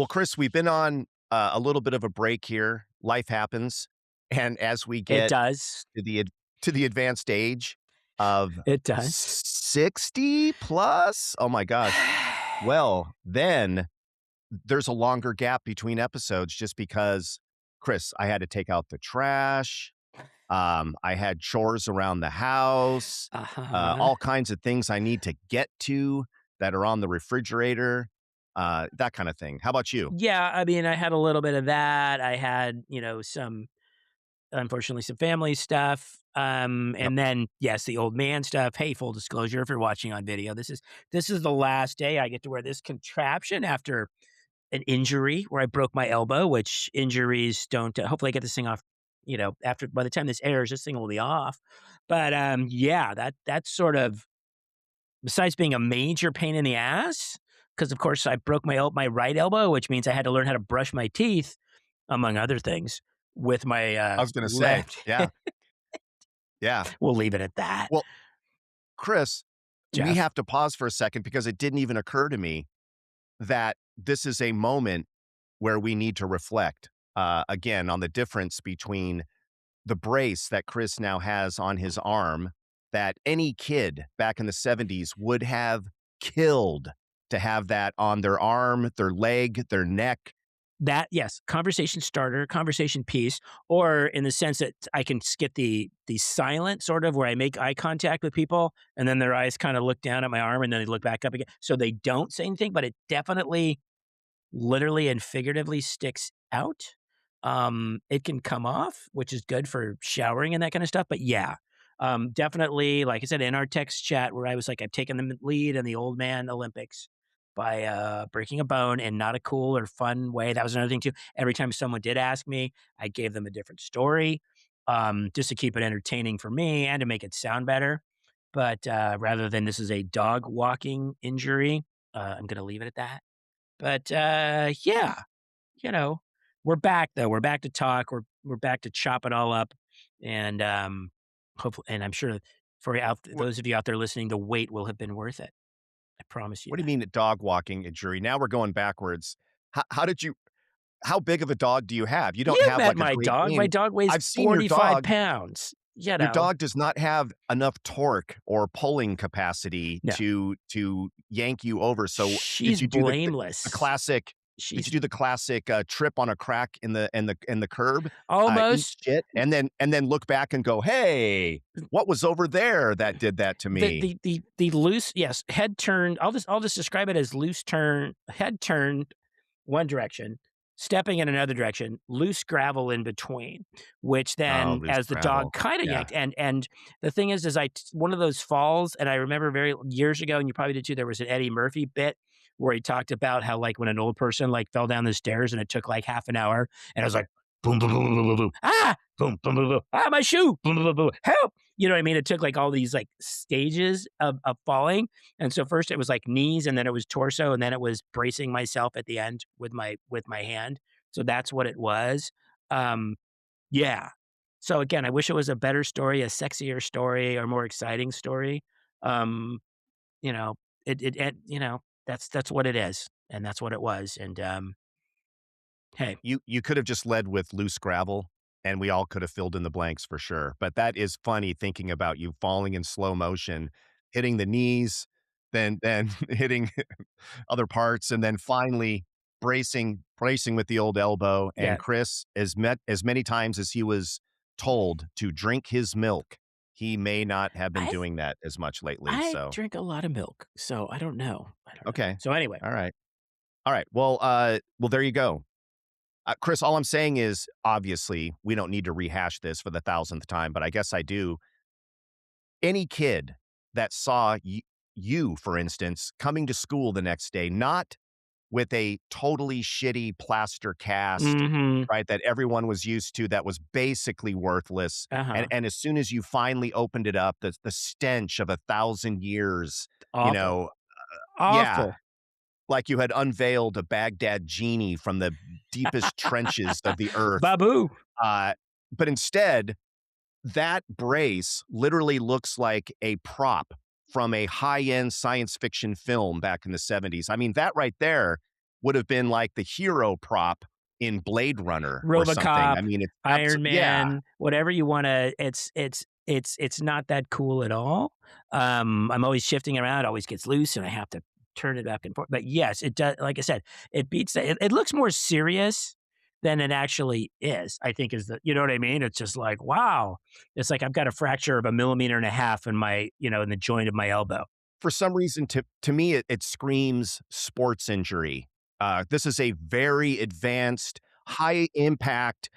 Well, Chris, we've been on a little bit of a break here. Life happens, and as we It get does. to the advanced age of It does. 60 plus, oh my gosh. Well, then there's a longer gap between episodes just because, Chris, I had to take out the trash. I had chores around the house, Uh-huh. all kinds of things I need to get to that are on the refrigerator, that kind of thing. How about you? Yeah, I mean, I had a little bit of that. I had, some unfortunately, some family stuff, Yep. and then, yes, the old man stuff. Hey, full disclosure, if you're watching on video, this is the last day I get to wear this contraption after an injury where I broke my elbow, which injuries don't hopefully I get this thing off, after by the time this airs, this thing will be off. But, yeah, that's sort of besides being a major pain in the ass, because of course I broke my right elbow, which means I had to learn how to brush my teeth, among other things, with my, I was gonna say, left. yeah, yeah. We'll leave it at that. Well, Chris, we Jeff. have to pause for a second because it didn't even occur to me that this is a moment where we need to reflect, again, on the difference between the brace that Chris now has on his arm that any kid back in the '70s would have killed to have that on their arm, their leg, their neck. That yes, conversation starter, conversation piece, or in the sense that I can skip the silent sort of where I make eye contact with people, and then their eyes kinda look down at my arm, and then they look back up again, so they don't say anything, but it definitely literally and figuratively sticks out. It can come off, which is good for showering and that kinda stuff, but yeah, definitely, like I said, in our text chat where I was like, "I've taken the lead in the old man Olympics by, breaking a bone in not a cool or fun way." That was another thing too. Every time someone did ask me, I gave them a different story, just to keep it entertaining for me and to make it sound better. But, rather than this is a dog walking injury, I'm gonna leave it at that. But, yeah, you know, we're back though. We're back to talk. We're back to chop it all up, and hopefully, and I'm sure for What those of you out there listening, the wait will have been worth it. I promise you what do you that. mean a dog walking injury? Now we're going backwards. How did you how big of a dog do you have? You don't You've have met like a my Great dog. My Dane. dog weighs I've seen 45 pounds. You your know, dog does not have enough torque or pulling capacity no, to yank you over. So did she's you do the blameless. classic did you She's do the classic, trip on a crack in the curb, eat almost shit, and then look back and go, "Hey, what was over there that did that to the me?" the the the loose, yes, head turned. I'll just describe it as loose turn, head turned one direction, stepping in another direction, loose gravel in between, which Oh, then loose as the dog gravel. kinda Yeah. yanked, and the thing is one of those falls, and I remember very years ago, and you probably did too, there was an Eddie Murphy bit where he talked about how, like, when an old person, like, fell down the stairs and it took, like, half an hour, and it was like, "Boom, boom, boom, boom, boom, boom, ah! Boom, boom, boom, boom, ah, my shoe! Boom, boom, boom, boom, help!" You know what I mean? It took, like, all these, like, stages of falling, and so first it was like knees, and then it was torso, and then it was bracing myself at the end with my hand. So that's what it was. Um, yeah. So again, I wish it was a better story, a sexier story, or more exciting story. Um, you know, that's what it is, and that's what it was. And hey, You could have just led with loose gravel, and we all could have filled in the blanks for sure, but that is funny thinking about you falling in slow motion, hitting the knees, then hitting other parts, and then finally bracing with the old elbow, and yeah, Chris, as many times as he was told to drink his milk, he may not have been I doing that as much lately, I so drink a lot of milk, so I don't know. I don't know. okay. So anyway, Alright. Alright, well, there you go. Chris, all I'm saying is, obviously, we don't need to rehash this for the thousandth time, but I guess I do. Any kid that saw you, for instance, coming to school the next day, not with a totally shitty plaster cast, mm-hmm. right, that everyone was used to that was basically worthless, Uh and huh. as soon as you finally opened it up, the stench of 1,000 years, you Awful, know yeah, awful. like you had unveiled a Baghdad genie from the deepest trenches of the earth. Babu. Uh, but instead, that brace literally looks like a prop from a high-end science fiction film back in the '70s. I mean, that right there would have been like the hero prop in Blade Runner or something. RoboCop, I mean, it's Iron yeah. Man, whatever you wanna it's not that cool at all. I'm always shifting around, it always gets loose, and I have to turn it back and forth. But yes, it does like I said, it beats it looks more serious than it actually is, I think is the you know what I mean? It's just like, wow. It's like I've got a fracture of a millimeter and a half in my in the joint of my elbow. For some reason, to me, it screams sports injury. This is a very advanced, high impact,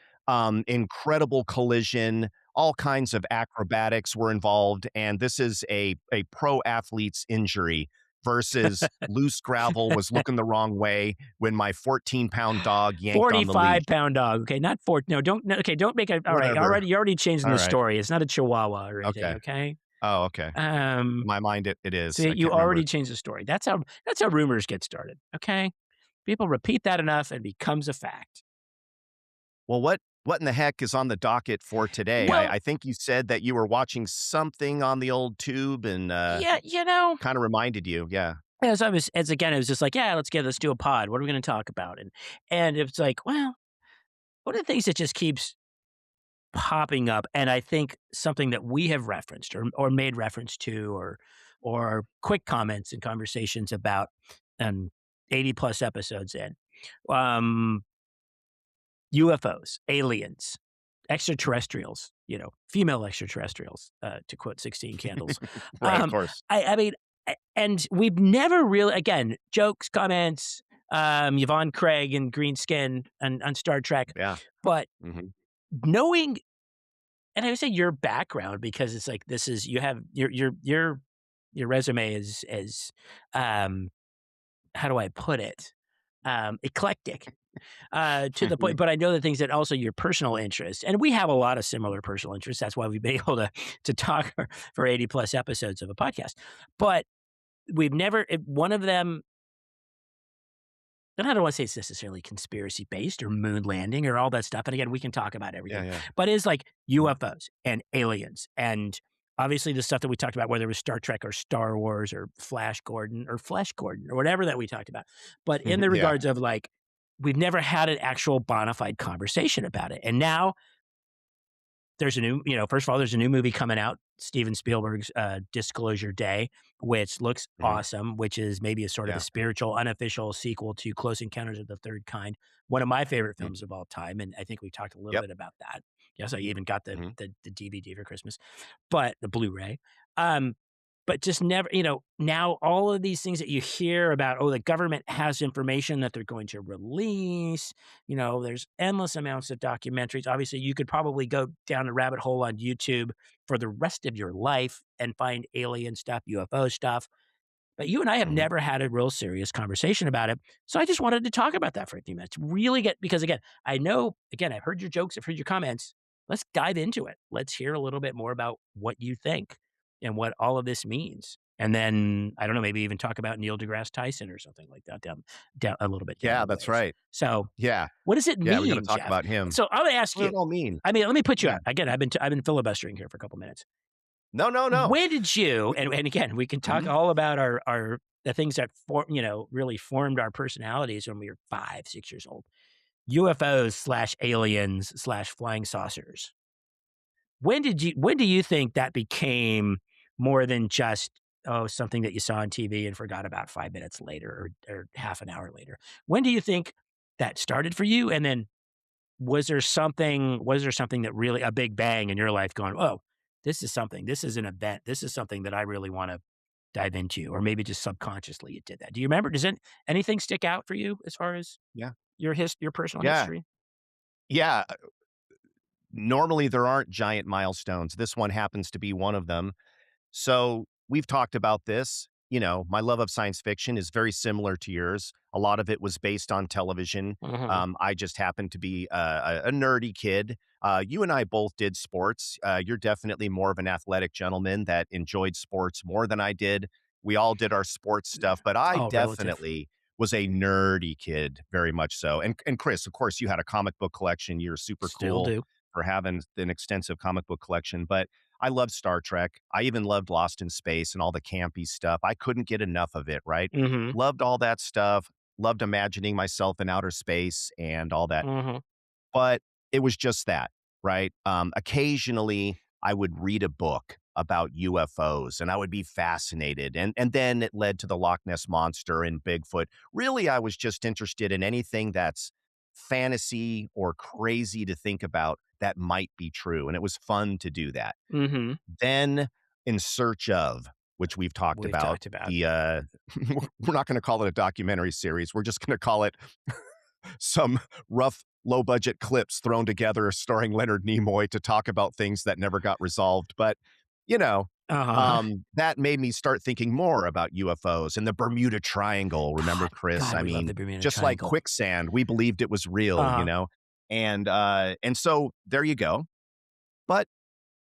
incredible collision. All kinds of acrobatics were involved, and this is a pro athlete's injury versus loose gravel was looking the wrong way when my 14-pound dog yanked on the leash. 45-pound dog, okay, not 4 no, don't no, okay, don't make it alright, Whatever. you're already changing All the right. story, it's not a chihuahua or anything, Okay. okay? Oh, okay. Um, In my mind, it is. See, I you can't remember. already changed the story. That's how rumors get started, okay? People repeat that enough, and it becomes a fact. Well, what in the heck is on the docket for today? Well, I think you said that you were watching something on the old tube and, yeah, kinda reminded you. Yeah. as I was as again, it was just like, "Yeah, let's do a pod. What are we gonna talk about?" And it's like, well, one of the things that just keeps popping up, and I think something that we have referenced or made reference to or quick comments and conversations about, 80 plus episodes in, um, UFOs, aliens, extraterrestrials, female extraterrestrials, to quote 16 Candles. Right, of Um, course. I mean, and we've never really, again, jokes, comments, Yvonne Craig and green skin and on Star Trek, Yeah. but Mhm. knowing, and I would say your background because it's like this is you have your resume is um, how do I put it? Eclectic. To the point, Mhm. but I know the things that also your personal interests, and we have a lot of similar personal interests. That's why we've been able to talk for 80 plus episodes of a podcast. But we've never one of them, and I don't want to say it's necessarily conspiracy based or moon landing or all that stuff. And again, we can talk about Yeah, everything, yeah. but it's like Mhm. UFOs and aliens and obviously the stuff that we talked about, whether it was Star Trek or Star Wars or Flash Gordon or whatever that we talked about. But in the Yeah. regards of like, we've never had an actual bona fide conversation about it. And now there's a new, first of all, there's a new movie coming out, Steven Spielberg's Disclosure Day, which looks Mhm. awesome, which is maybe a sort of a Yeah. spiritual, unofficial sequel to Close Encounters of the Third Kind, one of my favorite Mhm. films of all time, and I think we talked a little Yep. bit about that. Yes, I even got the Mhm. the DVD for Christmas, but the Blu-ray. Um, but just never, now all of these things that you hear about, oh, the government has information that they're going to release, there's endless amounts of documentaries. Obviously, you could probably go down a rabbit hole on YouTube for the rest of your life and find alien stuff, UFO stuff. But you and I have Mhm. never had a real serious conversation about it. So I just wanted to talk about that for a few minutes. Really get because again, I know again, I've heard your jokes, I've heard your comments. Let's dive into it. Let's hear a little bit more about what you think and what all of this means. And then I don't know, maybe even talk about Neil deGrasse Tyson or something like that down a little bit down Yeah, the that's ways. right. So Yeah. what does it Yeah, we gotta mean, talk Jeff? about him. So I'm gonna ask What you. did it all mean? I mean, let me put you Yeah. on. Again, I've been filibustering here for a couple minutes. No, no, no. When did you and again, we can talk Mhm. all about our the things that really formed our personalities when we were 5, 6 years old. UFOs/aliens/flying saucers. When do you think that became more than just, oh, something that you saw on TV and forgot about 5 minutes later or half an hour later? When do you think that started for you? And then was there something that really a big bang in your life going, "Oh, this is an event. This is something that I really wanna dive into," or maybe just subconsciously you did that. Do you remember? Does anything stick out for you as far as Yeah. your personal Yeah. history? Yeah. Normally, there aren't giant milestones. This one happens to be one of them. So we've talked about this. My love of science fiction is very similar to yours. A lot of it was based on television. Mhm. I just happened to be a nerdy kid. You and I both did sports. You're definitely more of an athletic gentleman that enjoyed sports more than I did. We all did our sports stuff, but It's I all relative. definitely was a nerdy kid, very much so. And Chris, of course, you had a comic book collection. You're super Still cool do. for having an extensive comic book collection. But I loved Star Trek. I even loved Lost in Space and all the campy stuff. I couldn't get enough of it, right? Mhm. Loved all that stuff. loved imagining myself in outer space and all that. Mhm. But it was just that, right? Occasionally, I would read a book about UFOs and I would be fascinated. And then it led to the Loch Ness Monster and Bigfoot. Really, I was just interested in anything that's fantasy or crazy to think about that might be true. And it was fun to do that. Mhm. Then, In Search of, which we've talked We've about, talked about. the we're not going to call it a documentary series. We're just going to call it some rough, low budget clips thrown together starring Leonard Nimoy to talk about things that never got resolved. But, you know, Uh-huh. that made me start thinking more about UFOs and the Bermuda Triangle. Remember, God, Chris? God, I we love mean, the Bermuda just like Triangle. quicksand, we believed it was real, Uh-huh. and so there you go. But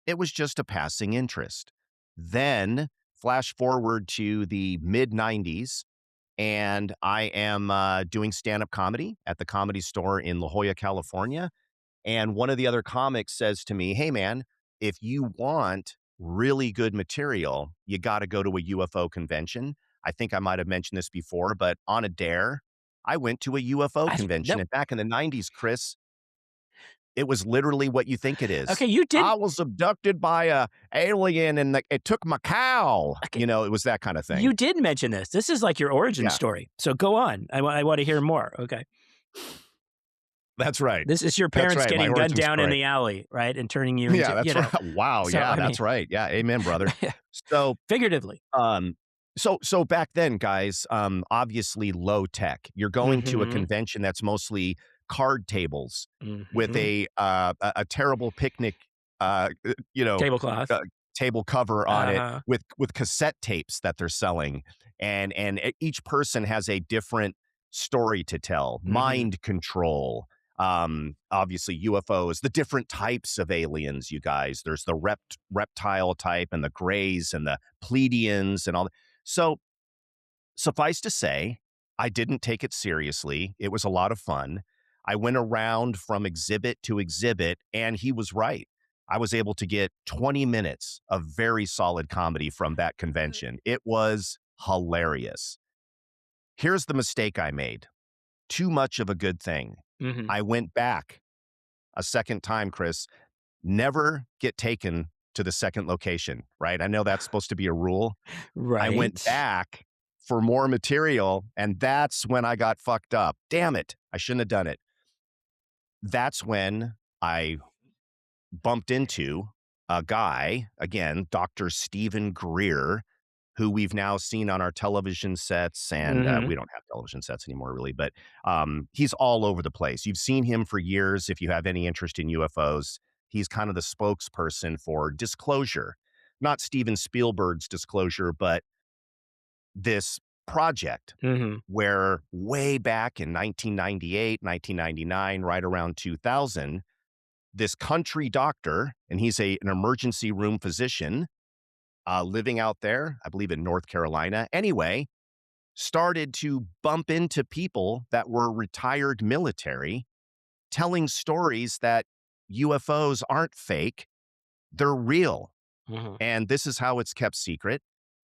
it was just a passing interest. Then flash forward to the mid 90s, and I am doing stand up comedy at the Comedy Store in La Jolla, California. And one of the other comics says to me, "Hey, man, if you want really good material, you got to go to a UFO convention." I think I might have mentioned this before, but on a dare, I went to a UFO I convention. no. And back in the 90s, Chris, it was literally what you think it Okay, is. you did I was abducted by a alien and it took my cow. okay, It was that kind of thing. you did mention this. This is like your origin Yeah, story. So go on. I wanna hear more. Okay. that's right. This is your That's parents right. My getting gunned origin down in story. the alley, right? And turning you Yeah, into, that's right. Wow. so, Yeah, I mean, that's right. Yeah. Amen, brother. So, figuratively. um, so back then, guys, obviously low tech. You're going to a Mhm. convention that's mostly card tables with Mhm. a terrible picnic, uh, uh, you know, Tablecloth. uh, table cover on it Uh-huh. with cassette tapes that they're selling, and each person has a different story to tell. Mhm. Mind control, obviously UFOs, the different types of aliens. You guys, there's the reptile type and the grays and the Pleiadians and all that. So suffice to say, I didn't take it seriously. It was a lot of fun. I went around from exhibit to exhibit, and he was right. I was able to get 20 minutes of very solid comedy from that convention. It was hilarious. Here's the mistake I made: too much of a good thing. Mhm. I went back a second time, Chris. Never get taken to the second location, right? I know that's supposed to be a rule. I went Right. back for more material, and that's when I got fucked up. Damn it. I shouldn't have done it. That's when I bumped into a guy, again, Dr. Stephen Greer, who we've now seen on our television sets, and Mhm. we don't have television sets anymore, really, but he's all over the place. You've seen him for years if you have any interest in UFOs. He's kind of the spokesperson for disclosure, not Steven Spielberg's disclosure, but this project Mhm. where way back in 1998, 1999, right around 2000, this country doctor, and he's an emergency room physician living out there, I believe in North Carolina. Anyway, started to bump into people that were retired military telling stories that UFOs aren't fake, they're real. Mhm. And this is how it's kept secret.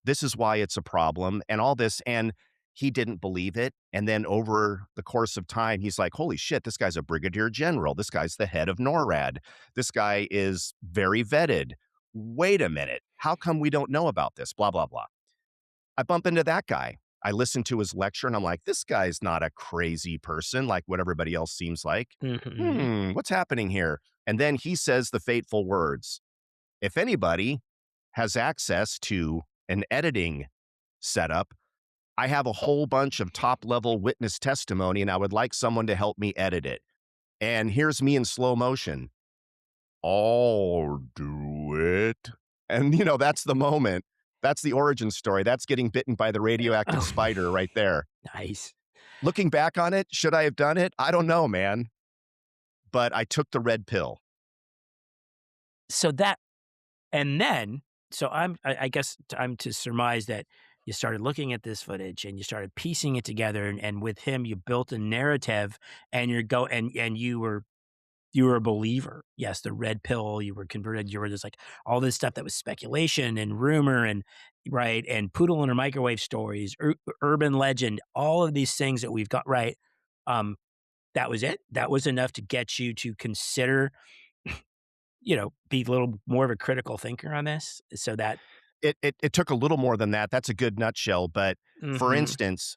This is why it's a problem and all this. And he didn't believe it. And then over the course of time, he's like, holy shit, this guy's a brigadier general. This guy's the head of NORAD. This guy is very vetted. Wait a minute. How come we don't know about this? Blah, blah, blah. I bump into that guy. I listen to his lecture and I'm like, this guy's not a crazy person like what everybody else seems like. Mhm. What's happening here? And then he says the fateful words: if anybody has access to an editing setup, I have a whole bunch of top level witness testimony and I would like someone to help me edit it. And here's me in slow motion. I'll do it. And, that's the moment. That's the origin story. That's getting bitten by the radioactive Oh, spider right there. nice. Looking back on it, should I have done it? I don't know, man. But I took the red pill. So that and then so I guess I'm to surmise that you started looking at this footage and you started piecing it together, and with him, you built a narrative, and you were you were a believer. Yes, the red pill, you were converted, you were just like all this stuff that was speculation and rumor and right, and poodle in a microwave stories, urban legend, all of these things that we've got right. Um, that was it. That was enough to get you to consider, be a little more of a critical thinker on this so that It took a little more than that. That's a good nutshell, but for Mhm, instance,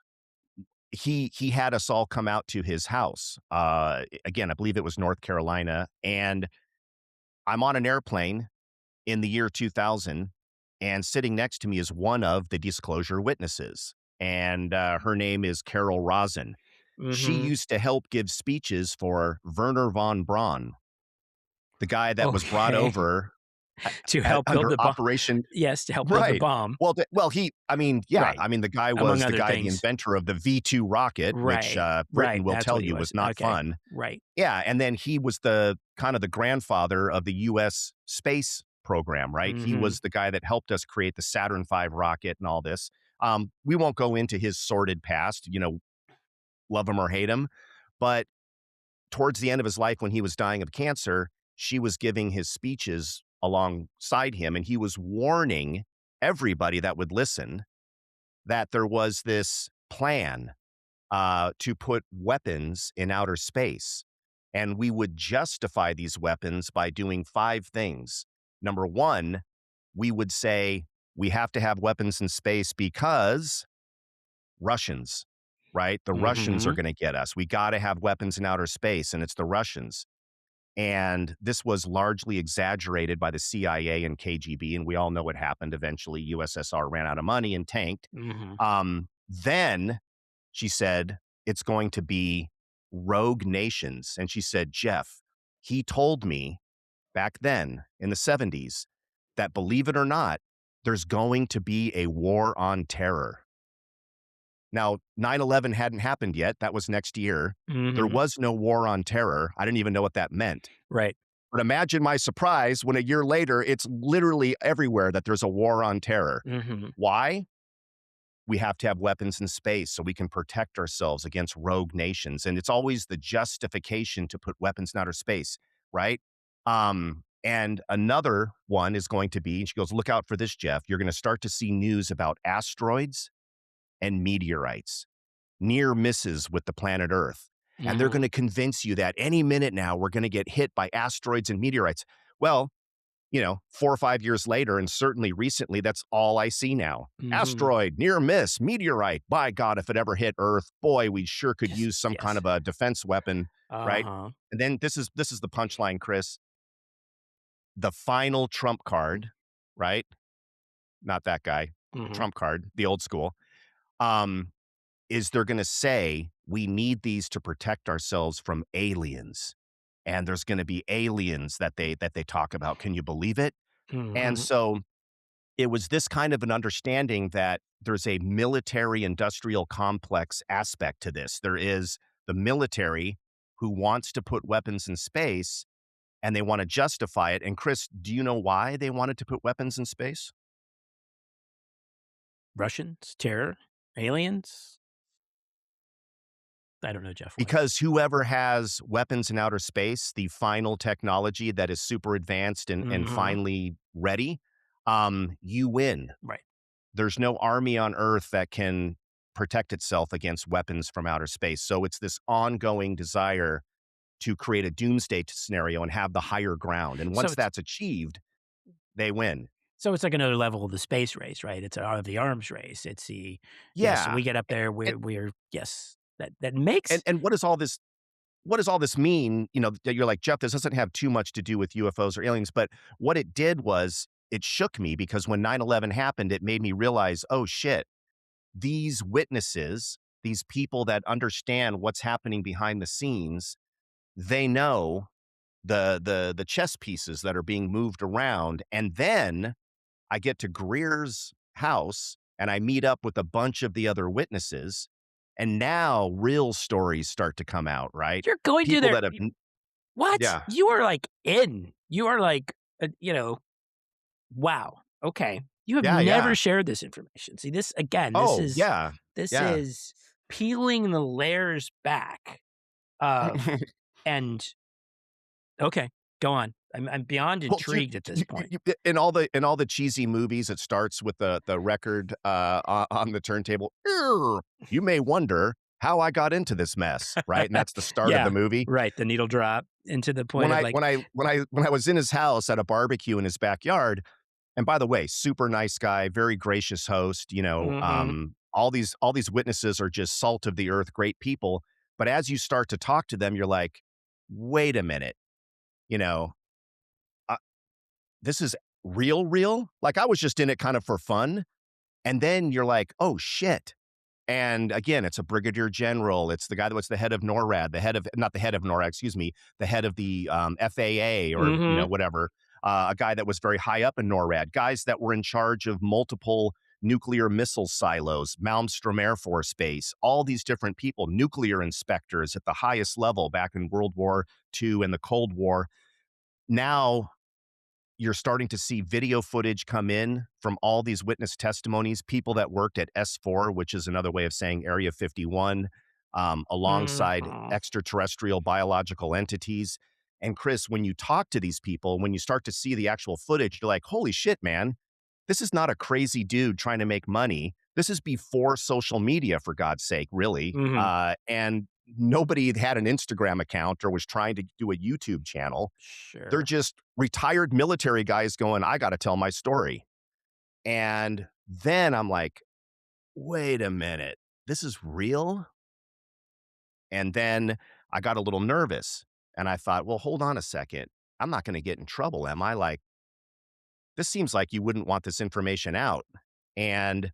he had us all come out to his house. Again, I believe it was North Carolina, and I'm on an airplane in the year 2000, and sitting next to me is one of the disclosure witnesses, and her name is Carol Rosin. She mhm. used to help give speeches for Werner von Braun, the guy that was brought Okay. over To help build under the bomb. Operation. Yes, to help build the Right. bomb. Well, I mean, yeah, Right, I mean, the guy among was other the things. inventor of the V2 rocket, which, Right, Britain right, will that's tell what he you was. was not Okay, fun. right. Yeah, and then he was the kind of the grandfather of the US space program, right? He Mhm, was the guy that helped us create the Saturn V rocket and all this. We won't go into his sordid past, love him or hate him, but towards the end of his life when he was dying of cancer, she was giving his speeches alongside him, and he was warning everybody that would listen that there was this plan to put weapons in outer space. And we would justify these weapons by doing five things. Number one, we would say we have to have weapons in space because Russians, right? The Russians are mhm, going to get us. We got to have weapons in outer space, and it's the Russians. And this was largely exaggerated by the CIA and KGB. And we all know what happened. Eventually, USSR ran out of money and tanked. mhm. Then she said, it's going to be rogue nations. And she said, Jeff, he told me back then in the 70s that believe it or not, there's going to be a war on terror. Now, 9/11 hadn't happened yet. That was next year. There Mhm. was no war on terror. I didn't even know what that meant. Right. But imagine my surprise when a year later, it's literally everywhere that there's a war on terror. Mhm. Why? We have to have weapons in space so we can protect ourselves against rogue nations. And it's always the justification to put weapons in outer space, right? And another one is going to be, she goes, look out for this, Jeff. You're going to start to see news about asteroids and meteorites, near misses with the planet Earth. And they're Mhm. going to convince you that any minute now we're going to get hit by asteroids and meteorites. Well, 4 or 5 years later, and certainly recently, that's all I see now. Mhm. Asteroid, near miss, meteorite. By God, if it ever hit Earth, boy, we sure could Yes, use some kind yes. of a defense weapon, right? Uh-huh. And then this is the punchline, Chris. The final trump card, right? Not that guy. Mhm. Trump card, the old school. Um, is they're going to say we need these to protect ourselves from aliens, and there's going to be aliens that they talk about. Can you believe it? And Mhm. so it was this kind of an understanding that there's a military industrial complex aspect to this. There is the military who wants to put weapons in space and they want to justify it. And Chris, do you know why they wanted to put weapons in space? Russians, terror, aliens? I don't know, Jeff, what? Because whoever has weapons in outer space, the final technology that is super advanced and Mhm. finally ready, you win. Right. There's no army on Earth that can protect itself against weapons from outer space. So it's this ongoing desire to create a doomsday scenario and have the higher ground. And So once it's that's achieved, they win. so it's like another level of the space race, right? It's the arms race. It's the yes, Yeah. we get up there, And we're yes, that makes and what does all this mean? That you're like, Jeff, this doesn't have too much to do with UFOs or aliens. But what it did was it shook me because when 9/11 happened, it made me realize, oh shit, these witnesses, these people that understand what's happening behind the scenes, they know the chess pieces that are being moved around. And then I get to Greer's house and I meet up with a bunch of the other witnesses. And now real stories start to come out, right? you're going to People their that have, what? yeah. You are like in. You are like, wow. Okay. You have Yeah, never yeah. shared this information. See, this again, Oh, yeah. this Yeah. is peeling the layers back of and Okay, go on. I'm beyond Well, dude, intrigued at this point. in all the cheesy movies, it starts with the record, on the turntable. You may wonder how I got into this mess," right? And that's the start of the Yeah, movie. right, the needle drop into the point of, like When I was in his house at a barbecue in his backyard, and by the way, super nice guy, very gracious host, mhm, all these witnesses are just salt of the earth, great people. But as you start to talk to them, you're like, "Wait a minute, you know, uh, this is real, real?" Like, I was just in it kind of for fun, and then you're like, "Oh, shit." And again, it's a brigadier general. It's the guy that was the head of NORAD, the head of not the head of NORAD, excuse me, the head of the FAA or mhm, whatever. A guy that was very high up in NORAD, guys that were in charge of multiple nuclear missile silos, Malmstrom Air Force Base, all these different people, nuclear inspectors at the highest level back in World War II and the Cold War. Now you're starting to see video footage come in from all these witness testimonies, people that worked at S4, which is another way of saying Area 51, alongside mhm. extraterrestrial biological entities. And Chris, when you talk to these people, when you start to see the actual footage, you're like, holy shit, man, this is not a crazy dude trying to make money. This is before social media, for God's sake, really. Mhm. And nobody had an Instagram account or was trying to do a YouTube channel. They're Sure. just retired military guys going, I got to tell my story. And then I'm like, wait a minute, this is real? And then I got a little nervous and I thought, well, hold on a second. I'm not going to get in trouble, am I? Like, this seems like you wouldn't want this information out. And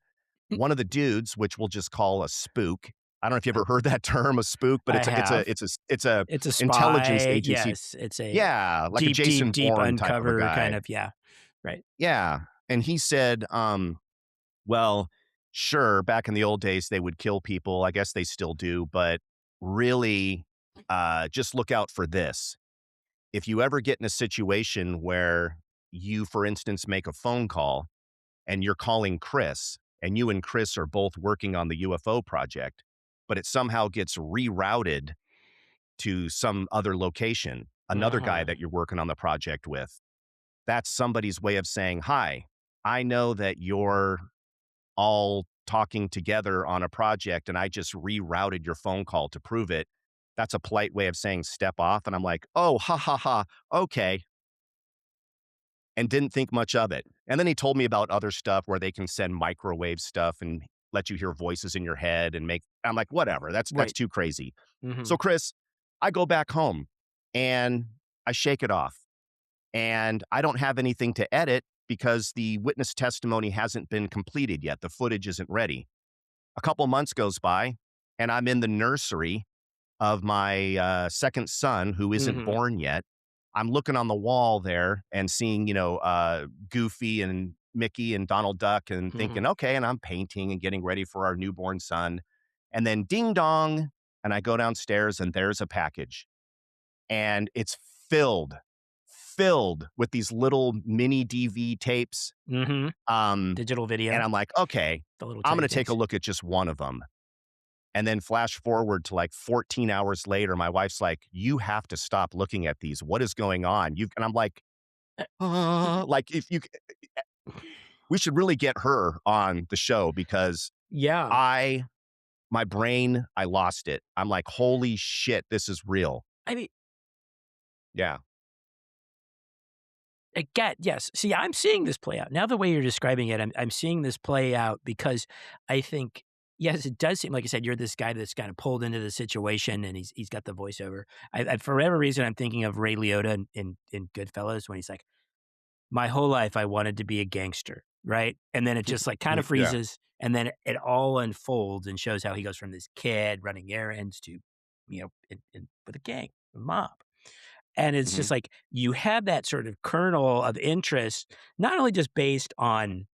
Mm, one of the dudes, which we'll just call a spook. I don't know if you ever heard that term, a spook, but I have. it's a It's a intelligence spy, agency. yes, it's a Yeah, like a deep, deep, Jason deep Bourne type of a uncover kind guy. of, yeah, right. Yeah. And he said, well, sure, back in the old days, they would kill people. I guess they still do, but really, just look out for this. If you ever get in a situation where you, for instance, make a phone call and you're calling Chris, and you and Chris are both working on the UFO project, but it somehow gets rerouted to some other location, another guy Uh-huh. that you're working on the project with, that's somebody's way of saying, hi, I know that you're all talking together on a project and I just rerouted your phone call to prove it. That's a polite way of saying step off. And I'm like, oh, ha, ha, ha. Okay. And didn't think much of it. And then he told me about other stuff where they can send microwave stuff and let you hear voices in your head and make, I'm like, whatever. That's Right. too crazy. So Mhm. Chris, I go back home and I shake it off and I don't have anything to edit because the witness testimony hasn't been completed yet. The footage isn't ready. A couple months goes by, and I'm in the nursery of my second son, who isn't Mhm. born yet. I'm looking on the wall there and seeing, Goofy and Mickey and Donald Duck, and thinking, Mhm. okay. And I'm painting and getting ready for our newborn son. And then ding dong, and I go downstairs, and there's a package, and it's filled, filled with these little mini DV tapes. Mhm. Um, Digital and video, I'm like, okay, the little I'm tiny going to take a things. look at just one of them. And then flash forward to like 14 hours later, my wife's like, you have to stop looking at these. What is going on? And I'm like, like if you, we should really get her on the show because Yeah. I, my brain, I lost it. I'm like, holy shit, this is real. I mean, Yeah. again, yes. See, I'm seeing this play out. Now the way you're describing it, I'm seeing this play out because I think, yes, it does seem like I said, you're this guy that's kind of pulled into the situation and he's got the voiceover. For whatever reason, I'm thinking of Ray Liotta in Goodfellas when he's like, my whole life I wanted to be a gangster, right? And then it just like kind of Yeah. freezes and then it all unfolds and shows how he goes from this kid running errands to, with a gang, a mob. And it's Hmm. just like you have that sort of kernel of interest, not only just based on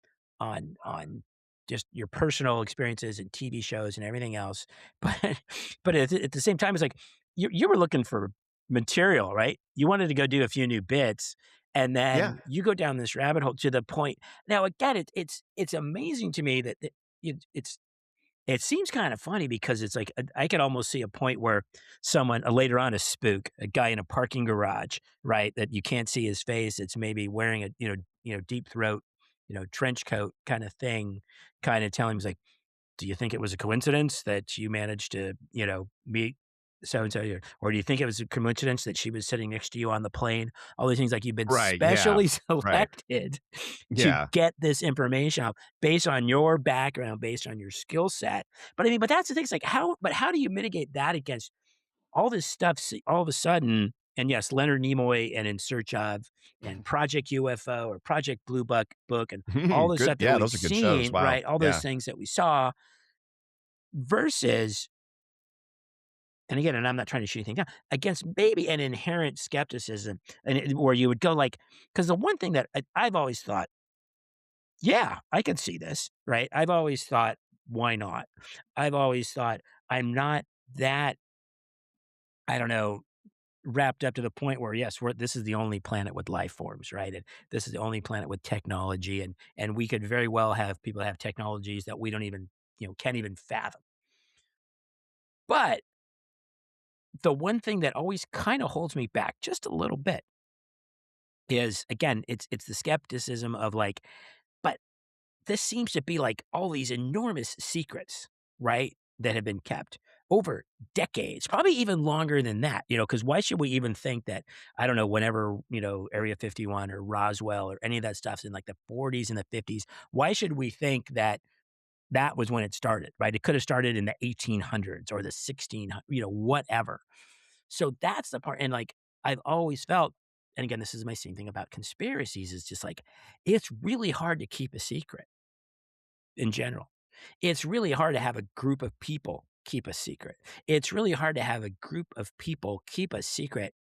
just your personal experiences and TV shows and everything else, but at the same time, it's like you were looking for material, right? You wanted to go do a few new bits, and Yeah. then you go down this rabbit hole to the point. Now, again, it's amazing to me that it's it seems kind of funny because it's like I could almost see a point where someone later on a spook, a guy in a parking garage, right, that you can't see his face. It's maybe wearing a deep throat, trench coat kind of thing, kind of telling him, he's like, do you think it was a coincidence that you managed to, meet so and so, or do you think it was a coincidence that she was sitting next to you on the plane? All these things like you've been Right, yeah, specially right. selected to Yeah. get this information out based on your background, based on your skill set. But I mean, but that's the thing. It's like how do you mitigate that against all this stuff all of a sudden? And yes, Leonard Nimoy and In Search of and Project UFO or Project Blue Book and all the Good, stuff that yeah, we've those are good shows, seen, wow, right? All those yeah. things that we saw versus, and again, and I'm not trying to shoot anything down, against maybe an inherent skepticism, and where you would go like, because the one thing that I've always thought, yeah, I can see this, right? I've always thought, why not? I've always thought I'm not that, I don't know, wrapped up to the point where yes, this is the only planet with life forms, right? And this is the only planet with technology, and we could very well have people have technologies that we don't even can't even fathom. But the one thing that always kind of holds me back just a little bit is, again, it's the skepticism of like, but this seems to be like all these enormous secrets, right? That have been kept over decades, probably even longer than that, because why should we even think that, I don't know, whenever, Area 51 or Roswell or any of that stuff's in like the 40s and the 50s, why should we think that that was when it started, right? It could have started in the 1800s or the 1600s, whatever. So that's the part, and, like, I've always felt, and again, this is my same thing about conspiracies, is just, like, it's really hard to keep a secret in general. It's really hard to have a group of people keep a secret. It's really hard to have a group of people keep a secret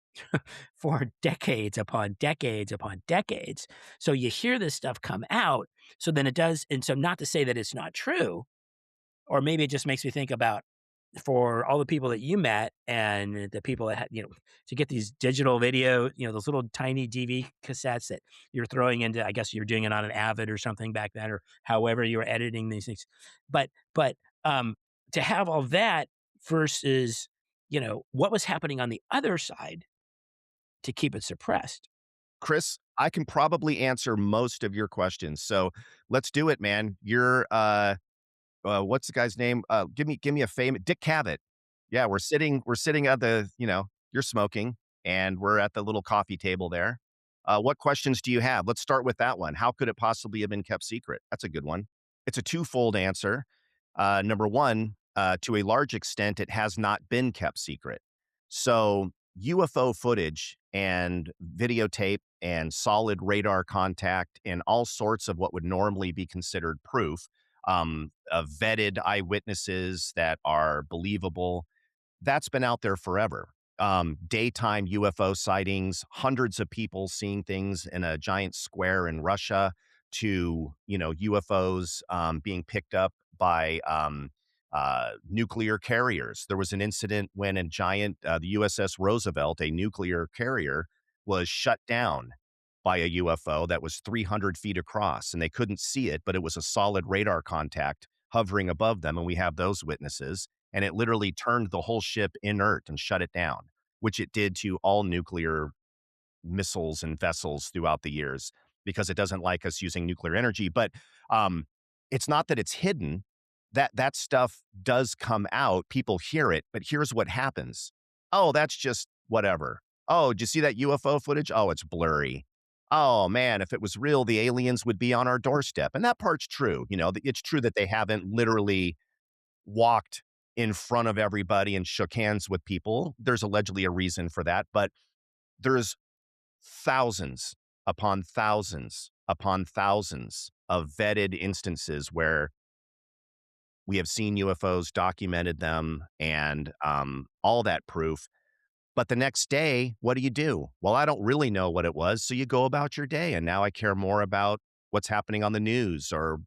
for decades upon decades upon decades. So you hear this stuff come out, so then it does, and so not to say that it's not true, or maybe it just makes me think about, for all the people that you met and the people that had, to get these digital video, those little tiny DV cassettes that you're throwing into, I guess you're doing it on an Avid or something back then, or however you were editing these things. But to have all that versus, what was happening on the other side to keep it suppressed. Chris, I can probably answer most of your questions, so let's do it, man. What's the guy's name? Give me a Dick Cavett. Yeah, we're sitting at the, you're smoking, and we're at the little coffee table there. What questions do you have? Let's start with that one. How could it possibly have been kept secret? That's a good one. It's a twofold answer. Number one, to a large extent, it has not been kept secret. So UFO footage and videotape and solid radar contact and all sorts of what would normally be considered proof of vetted eyewitnesses that are believable. That's been out there forever. Daytime UFO sightings, hundreds of people seeing things in a giant square in Russia, to UFOs being picked up by nuclear carriers. There was an incident when the USS Roosevelt, a nuclear carrier, was shut down by a UFO that was 300 feet across, and they couldn't see it, but it was a solid radar contact hovering above them, and we have those witnesses. And it literally turned the whole ship inert and shut it down, which it did to all nuclear missiles and vessels throughout the years, because it doesn't like us using nuclear energy. But um, it's not that it's hidden. That stuff does come out. People hear it, but here's what happens. Oh, that's just whatever. Oh, did you see that UFO footage? Oh, it's blurry. Oh man, if it was real, the aliens would be on our doorstep. And that part's true. It's true that they haven't literally walked in front of everybody and shook hands with people. There's allegedly a reason for that, but there's thousands upon thousands upon thousands of vetted instances where we have seen UFOs, documented them, and all that proof. But the next day, what do? Well, I don't really know what it was. So you go about your day. And now I care more about what's happening on the news or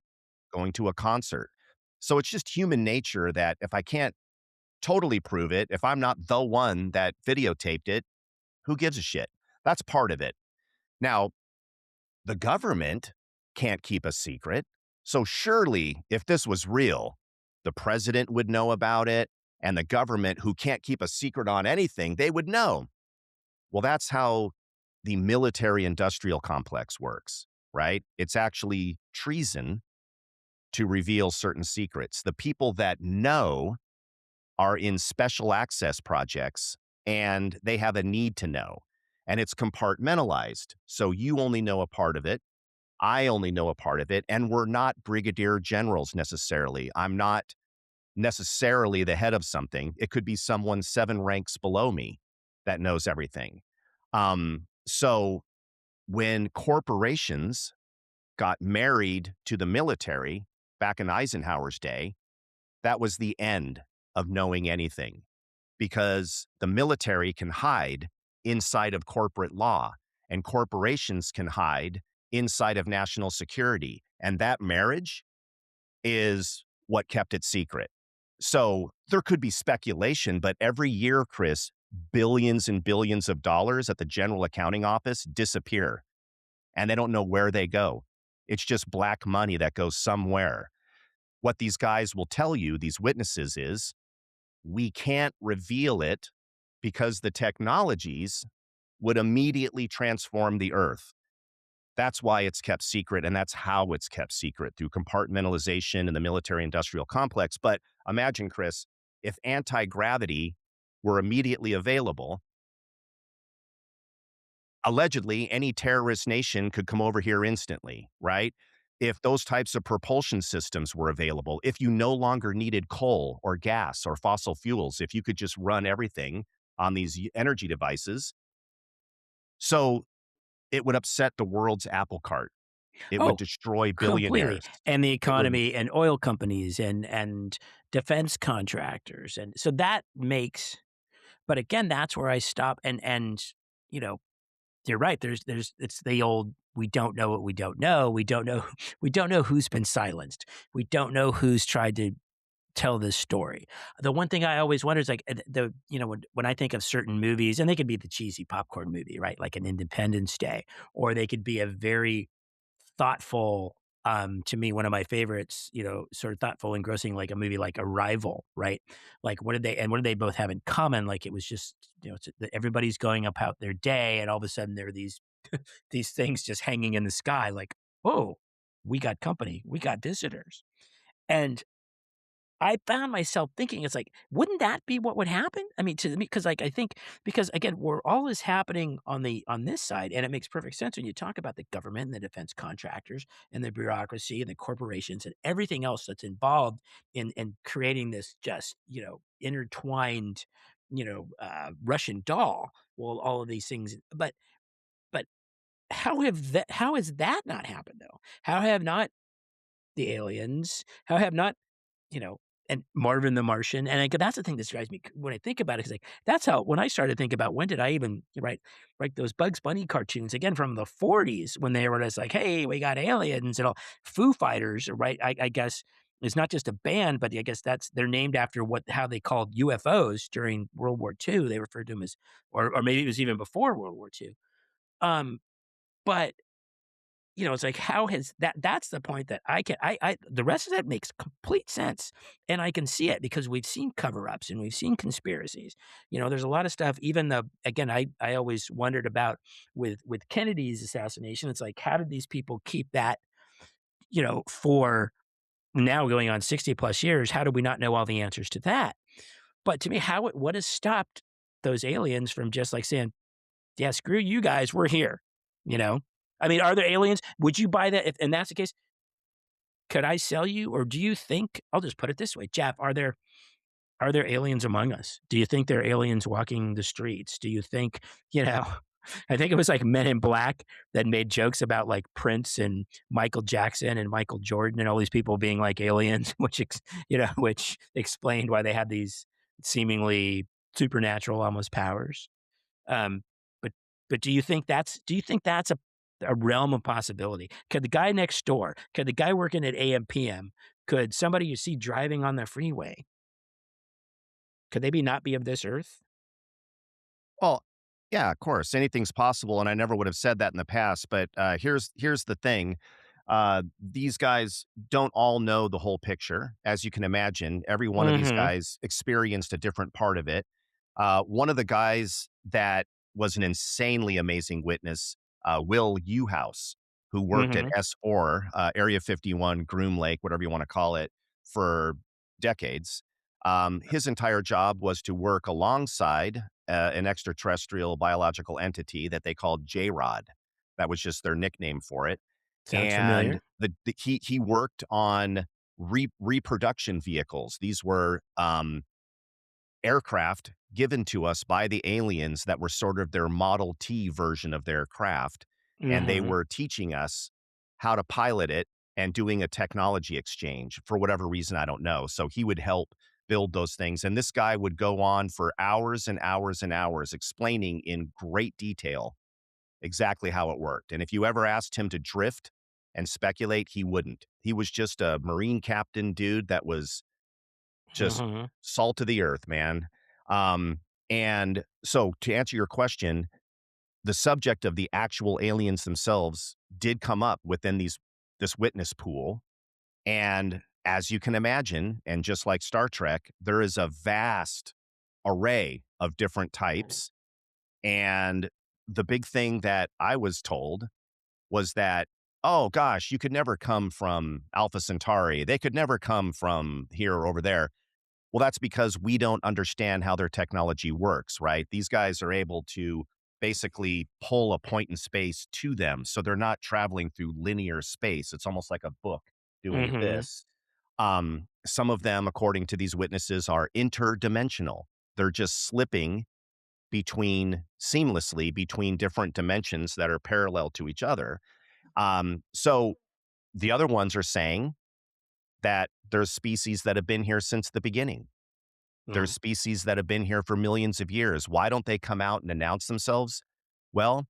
going to a concert. So it's just human nature that if I can't totally prove it, if I'm not the one that videotaped it, who gives a shit? That's part of it. Now, the government can't keep a secret. So surely, if this was real, The president would know about it, and the government, who can't keep a secret on anything, they would know. Well, that's how the military industrial complex works, right? It's actually treason to reveal certain secrets. The people that know are in special access projects and they have a need to know. And it's compartmentalized. So you only know a part of it. I only know a part of it. And we're not brigadier generals necessarily. I'm not necessarily the head of something. It could be someone 7 ranks below me that knows everything. So when corporations got married to the military back in Eisenhower's day, that was the end of knowing anything because the military can hide inside of corporate law and corporations can hide inside of national security. And that marriage is what kept it secret. So there could be speculation, but every year, Chris, billions and billions of dollars at the General Accounting Office disappear and they don't know where they go. It's just black money that goes somewhere. What these guys will tell you, these witnesses, is we can't reveal it because the technologies would immediately transform the earth. That's why it's kept secret, and that's how it's kept secret through compartmentalization in the military industrial complex. But imagine, Chris, if anti gravity were immediately available, allegedly any terrorist nation could come over here instantly, right? If those types of propulsion systems were available, if you no longer needed coal or gas or fossil fuels, if you could just run everything on these energy devices, so it would upset the world's apple cart. It would Oh, destroy completely. billionaires. And the It would economy and oil companies and defense contractors. And so that makes, but again, that's where I stop and, you know, you're right. It's the old, we don't know what we don't know. We don't know, we don't know who's been silenced. We don't know who's tried to tell this story. The one thing I always wonder is like when I think of certain movies, and they could be the cheesy popcorn movie, right? Like an Independence Day, or they could be a very thoughtful, to me, one of my favorites, sort of thoughtful, engrossing, like a movie like Arrival, right? Like, what did they both have in common? Like, it was just, everybody's going about their day, and all of a sudden there are these things just hanging in the sky, like, oh, we got company, we got visitors. And I found myself thinking, it's like, wouldn't that be what would happen? I mean, to me, because like I think, because again, where all is happening on this side, and it makes perfect sense when you talk about the government and the defense contractors and the bureaucracy and the corporations and everything else that's involved in creating this just intertwined Russian doll. Well, all of these things, but how has that not happened though? How have not the aliens? How have not you know, and Marvin the Martian, and that's the thing that drives me when I think about it, 'cause, like, that's how when I started thinking about when did I even write those Bugs Bunny cartoons, again, from the '40s when they were just like, "Hey, we got aliens," and all. Foo Fighters, right, I guess, is not just a band, but I guess they're named after how they called UFOs during World War II. They referred to them as, or maybe it was even before World War II. Um, but it's like, how has that's the point that the rest of that makes complete sense, and I can see it because we've seen cover-ups and we've seen conspiracies. There's a lot of stuff, even again, I always wondered about with Kennedy's assassination. It's like, how did these people keep that, for now going on 60 plus years? How do we not know all the answers to that? But to me, what has stopped those aliens from just like saying, yeah, screw you guys, we're here, you know? I mean, are there aliens? Would you buy that? If and that's the case, could I sell you, or do you think, I'll just put it this way, Jeff, are there aliens among us? Do you think there are aliens walking the streets? Do you think, you know, I think it was like Men in Black that made jokes about like Prince and Michael Jackson and Michael Jordan and all these people being like aliens, which explained why they had these seemingly supernatural almost powers. Um, but do you think that's a realm of possibility? Could the guy next door, could the guy working at AM PM, could somebody you see driving on the freeway, could they be not be of this earth? Well, yeah, of course, anything's possible, and I never would have said that in the past. But here's the thing: these guys don't all know the whole picture. As you can imagine, every one of these Mhm. guys experienced a different part of it. One of the guys that was an insanely amazing witness, Will Uhouse, who worked at Mhm. S4, Area 51, Groom Lake, whatever you want to call it, for decades. His entire job was to work alongside an extraterrestrial biological entity that they called J-Rod. That was just their nickname for it. Sounds And familiar. he worked on reproduction vehicles. These were aircraft given to us by the aliens that were sort of their Model T version of their craft, and they Mhm. were teaching us how to pilot it and doing a technology exchange for whatever reason, I don't know. So he would help build those things, and this guy would go on for hours and hours and hours explaining in great detail exactly how it worked, and if you ever asked him to drift and speculate, he wouldn't. He was just a Marine captain dude that was just Mhm. salt of the earth, man. Um, and so to answer your question, the subject of the actual aliens themselves did come up within this witness pool. And as you can imagine, and just like Star Trek, there is a vast array of different types. And the big thing that I was told was that, oh gosh, you could never come from Alpha Centauri. They could never come from here or over there. Well, that's because we don't understand how their technology works, right? These guys are able to basically pull a point in space to them. So they're not traveling through linear space. It's almost like a book doing Mhm. this. Some of them, according to these witnesses, are interdimensional. They're just slipping seamlessly between different dimensions that are parallel to each other. So the other ones are saying that there's species that have been here since the beginning. There's Mhm. species that have been here for millions of years. Why don't they come out and announce themselves? Well,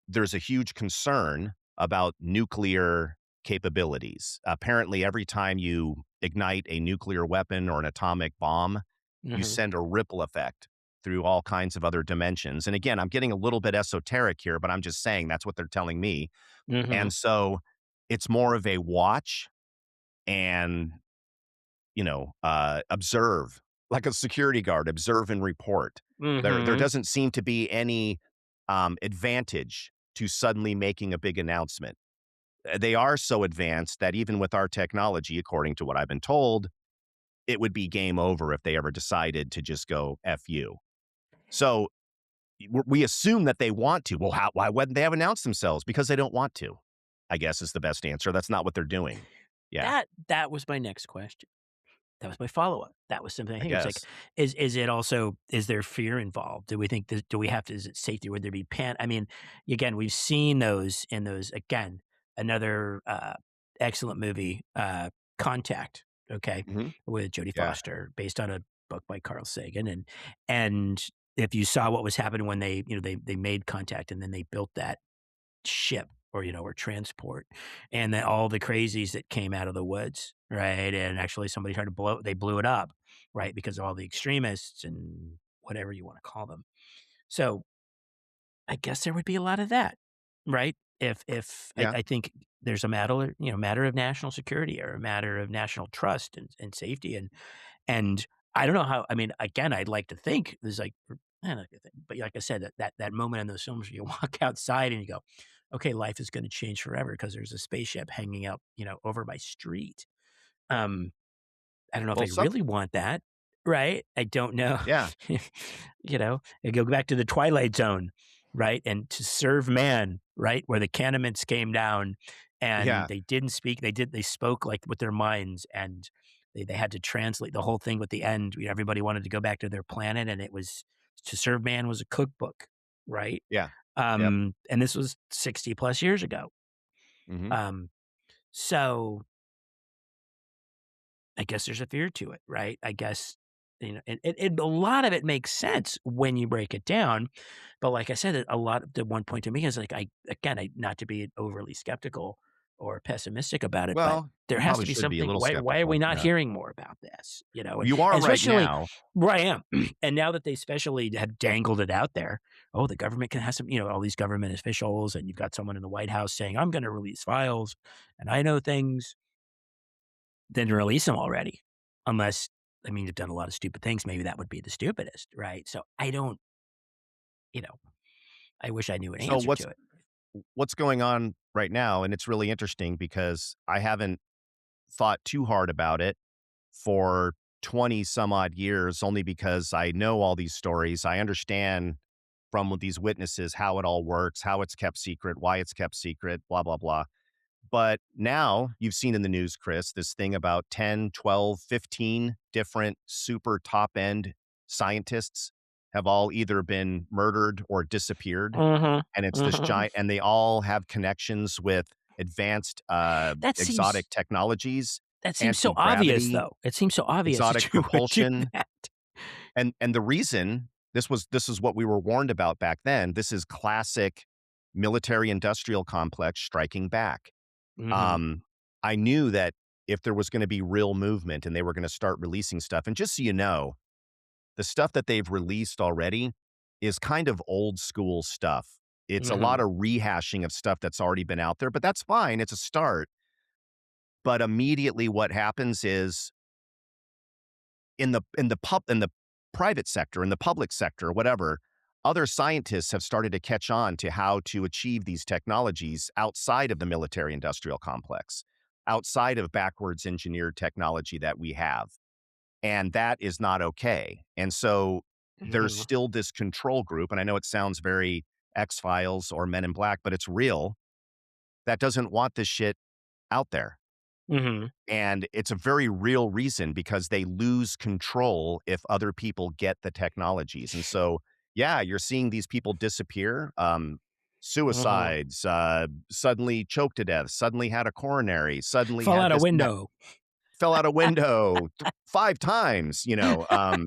there's a huge concern about nuclear capabilities. Apparently, every time you ignite a nuclear weapon or an atomic bomb, you Mhm. send a ripple effect through all kinds of other dimensions. And again, I'm getting a little bit esoteric here, but I'm just saying that's what they're telling me. Mhm. And so it's more of a watch and observe, like a security guard, observe and report. There Mhm. doesn't seem to be any, advantage to suddenly making a big announcement. They are so advanced that even with our technology, according to what I've been told, it would be game over if they ever decided to just go "F you." So, we assume that they want to. Well, why wouldn't they have announced themselves? Because they don't want to, I guess is the best answer. That's not what they're doing. Yeah, That was my next question. That was my follow-up. That was something I I think it was like, guess. is it also is there fear involved? Do we think that do we have to is it safety? Would there be I mean, again, we've seen those in those again, another, excellent movie, Contact, okay, Mhm. with Jodie Yeah, Foster, based on a book by Carl Sagan, and if you saw what was happening when they made contact and then they built that ship or, or transport, and then all the crazies that came out of the woods, right? And actually somebody tried to they blew it up, right? Because of all the extremists and whatever you want to call them. So I guess there would be a lot of that, right? If yeah. I think there's a matter of national security or a matter of national trust and safety and I don't know how I mean, again, I'd like to think there's like I like to think, but like I said, that moment in those films where you walk outside and you go, "Okay, life is gonna change forever because there's a spaceship hanging out, over my street." Um, I don't know if Well, I really want that, right? I don't know. yeah, I go back to the Twilight Zone, right? And to serve man, right? Where the Canaanites came down and yeah, they didn't speak, they spoke like with their minds and they had to translate the whole thing with the end. Everybody wanted to go back to their planet and it was to serve man was a cookbook, right? yeah, yep, And this was 60 plus years ago. mhm, Um, so I guess there's a fear to it, right? I guess, a lot of it makes sense when you break it down. But like I said, a lot of the one point to me is like, not to be overly skeptical or pessimistic about it, but Well, there you has probably to be should be a something. little Why are we skeptical. not Yeah. hearing more about this? You know, You are and right especially now. where I am, and now that they especially have dangled it out there, oh, the government can have some, all these government officials, and you've got someone in the White House saying, "I'm going to release files, and I know things." Then release them already, unless I mean you've done a lot of stupid things. Maybe that would be the stupidest, right? So I don't, you know, I wish I knew an So answer to it. what's going on right now, and it's really interesting because I haven't thought too hard about it for 20 some odd years, only because I know all these stories. I understand from these witnesses how it all works, how it's kept secret, why it's kept secret, blah, blah, blah. But now you've seen in the news, Chris, this thing about 10, 12, 15 different super top end scientists have all either been murdered or disappeared. Mhm, And it's this mhm. giant, and they all have connections with advanced That seems exotic technologies, that seems so anti obvious, gravity, though. It seems so obvious exotic that you would do propulsion. that. And the reason this is what we were warned about back then. This is classic military industrial complex striking back. Mhm, um, I knew that if there was gonna be real movement and they were gonna start releasing stuff, and just so you know, the stuff that they've released already is kind of old school stuff. It's a lot mhm, of rehashing of stuff that's already been out there, but that's fine, it's a start. But immediately what happens is in the private sector, in the public sector, whatever, other scientists have started to catch on to how to achieve these technologies outside of the military industrial complex, outside of backwards engineered technology that we have. And that is not okay. And so there's mhm, still this control group, and I know it sounds very X-Files or Men in Black, but it's real, that doesn't want this shit out there. mhm. And it's a very real reason because they lose control if other people get the technologies. And so, yeah, you're seeing these people disappear, Mhm. suicides, suddenly choked to death, suddenly had a coronary, suddenly Fall had out a this and that, window. fell out a window 5 times,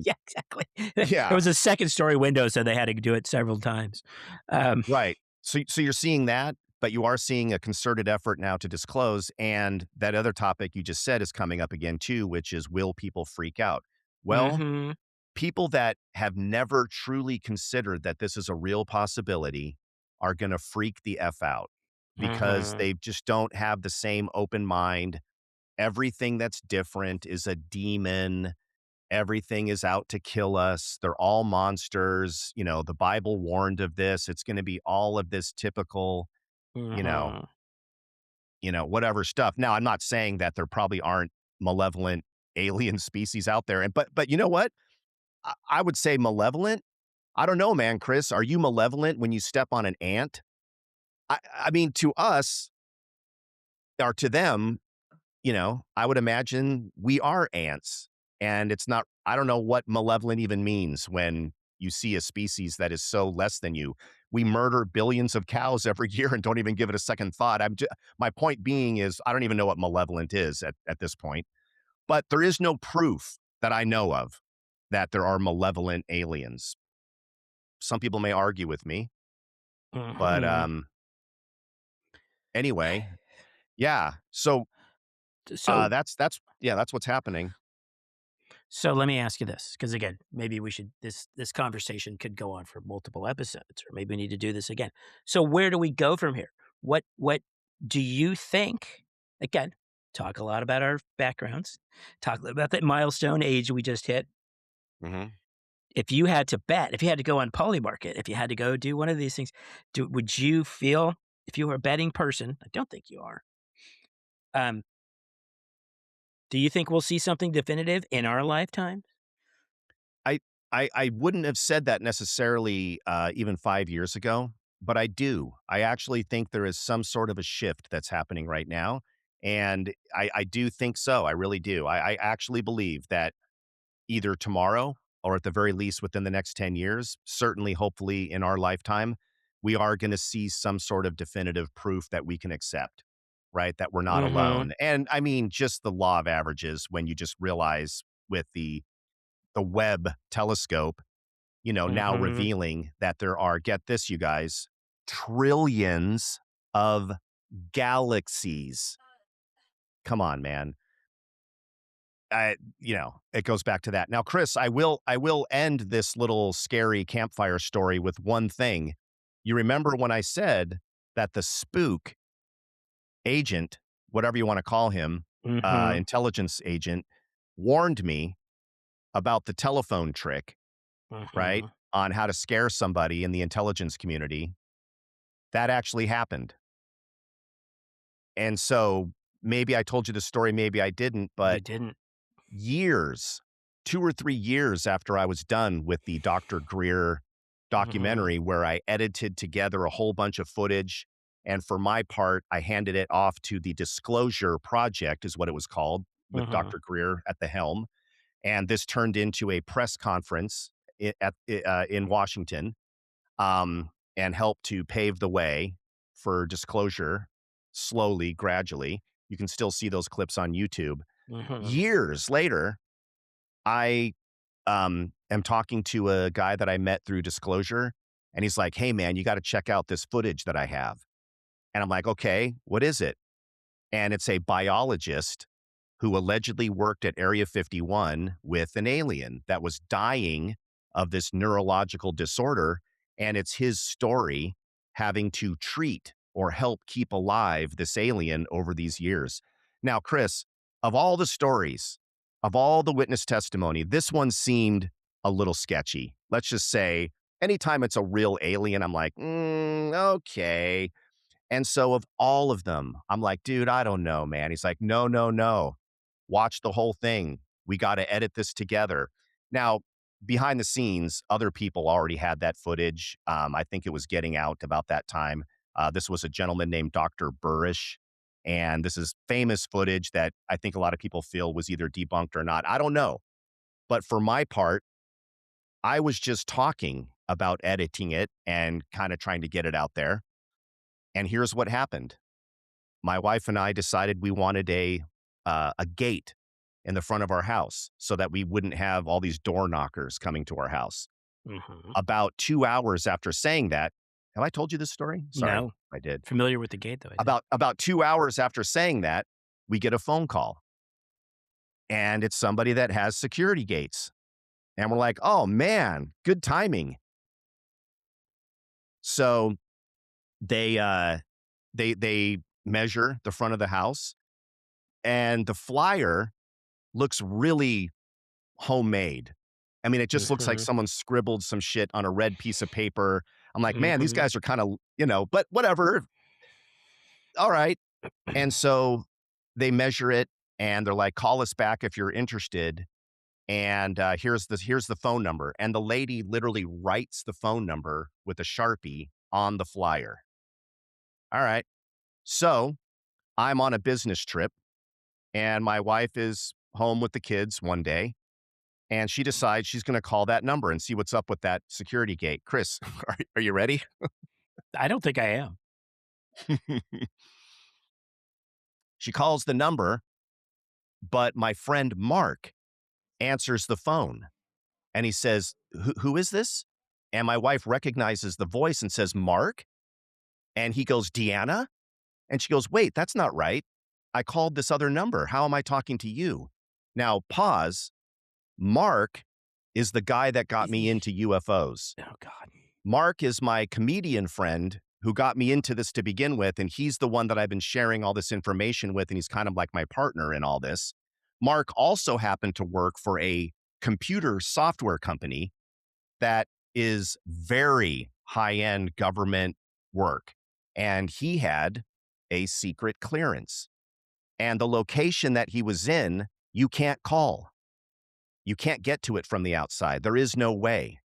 Yeah, exactly. It yeah, was a second-story window, so they had to do it several times. Um, right. So you're seeing that, but you are seeing a concerted effort now to disclose, and that other topic you just said is coming up again too, which is, will people freak out? Well, mhm, people that have never truly considered that this is a real possibility are gonna freak the F out because mhm, they just don't have the same open mind. Everything that's different is a demon. Everything is out to kill us. They're all monsters. The Bible warned of this. It's gonna be all of this typical, you know mhm. whatever stuff. Now, I'm not saying that there probably aren't malevolent alien species out there, and but you know what? I would say malevolent. I don't know, man, Chris. Are you malevolent when you step on an ant? I mean, to us or to them, I would imagine we are ants. And it's not, I don't know what malevolent even means when you see a species that is so less than you. We murder billions of cows every year and don't even give it a second thought. My point being is, I don't even know what malevolent is at this point, but there is no proof that I know of that there are malevolent aliens. Some people may argue with me, but Mhm. anyway, yeah. So So that's what's happening. so let me ask you this, because again, maybe we should this conversation could go on for multiple episodes, or maybe we need to do this again. So where do we go from here? What do you think? Again, talk a lot about our backgrounds, talk about that milestone age we just hit. Hmm. If you had to bet, if you had to go on Polymarket, if you had to go do one of these things, would you feel if you were a betting person? I don't think you are. Um, do you think we'll see something definitive in our lifetime? I I wouldn't have said that necessarily even 5 years ago, but I do. I actually think there is some sort of a shift that's happening right now, and I do think so. I really do. I actually believe that either tomorrow or at the very least within the next 10 years, certainly, hopefully, in our lifetime, we are going to see some sort of definitive proof that we can accept, right? That we're not Mhm, alone. And I mean, just the law of averages when you just realize with the Webb telescope, now mhm. revealing that there are, get this, you guys, trillions of galaxies. Come on, man. It goes back to that. Now, Chris, I will end this little scary campfire story with one thing. You remember when I said that the spook agent, whatever you want to call him, Mhm. intelligence agent, warned me about the telephone trick, right? Mhm. On how to scare somebody in the intelligence community. That actually happened. And so maybe I told you the story, maybe I didn't, You but didn't. years, 2 or 3 years after I was done with the Dr. Greer Mhm. documentary where I edited together a whole bunch of footage, and for my part, I handed it off to the Disclosure Project is what it was called, with Mhm. Dr. Greer at the helm, and this turned into a press conference in Washington, and helped to pave the way for disclosure slowly, gradually. You can still see those clips on YouTube. Mhm. Years later, I am talking to a guy that I met through Disclosure, and he's like, "Hey, man, you got to check out this footage that I have." And I'm like, "Okay, what is it?" And it's a biologist who allegedly worked at Area 51 with an alien that was dying of this neurological disorder. And it's his story having to treat or help keep alive this alien over these years. Now, Chris, of all the stories, of all the witness testimony, this one seemed a little sketchy. Let's just say anytime it's a real alien, I'm like, okay. And so of all of them, I'm like, "Dude, I don't know, man." He's like, "No, no, no. Watch the whole thing. We gotta edit this together." Now, behind the scenes, other people already had that footage. I think it was getting out about that time. This was a gentleman named Dr. Burrish, and this is famous footage that I think a lot of people feel was either debunked or not. I don't know. But for my part, I was just talking about editing it and kinda trying to get it out there. And here's what happened. My wife and I decided we wanted a gate in the front of our house so that we wouldn't have all these door knockers coming to our house. Mhm. About 2 hours after saying that, have I told you this story? Sorry, No. I did. Familiar with the gate, though, I think. About 2 hours after saying that, we get a phone call, and it's somebody that has security gates, and we're like, "Oh, man, good timing." So, they, uh, they measure the front of the house, and the flyer looks really homemade. I mean, it just looks like Mhm. someone scribbled some shit on a red piece of paper. I'm like, "Man, these Mhm. guys are kinda, but whatever. All right." And so they measure it, and they're like, "Call us back if you're interested, and, here's the phone number." And the lady literally writes the phone number with a Sharpie on the flyer. All right. So, I'm on a business trip, and my wife is home with the kids one day, and she decides she's gonna call that number and see what's up with that security gate. Chris, are you ready? I don't think I am. She calls the number, but my friend Mark answers the phone, and he says, "Who is this?" And my wife recognizes the voice and says, "Mark?" And he goes, "Deanna?" And she goes, "Wait, that's not right. I called this other number. How am I talking to you?" Now, pause. Mark is the guy that got me into UFOs. Oh, God. Mark is my comedian friend who got me into this to begin with, and he's the one that I've been sharing all this information with, and he's kind of like my partner in all this. Mark also happened to work for a computer software company that is very high-end government work, and he had a secret clearance. And the location that he was in, you can't call. You can't get to it from the outside. There is no way.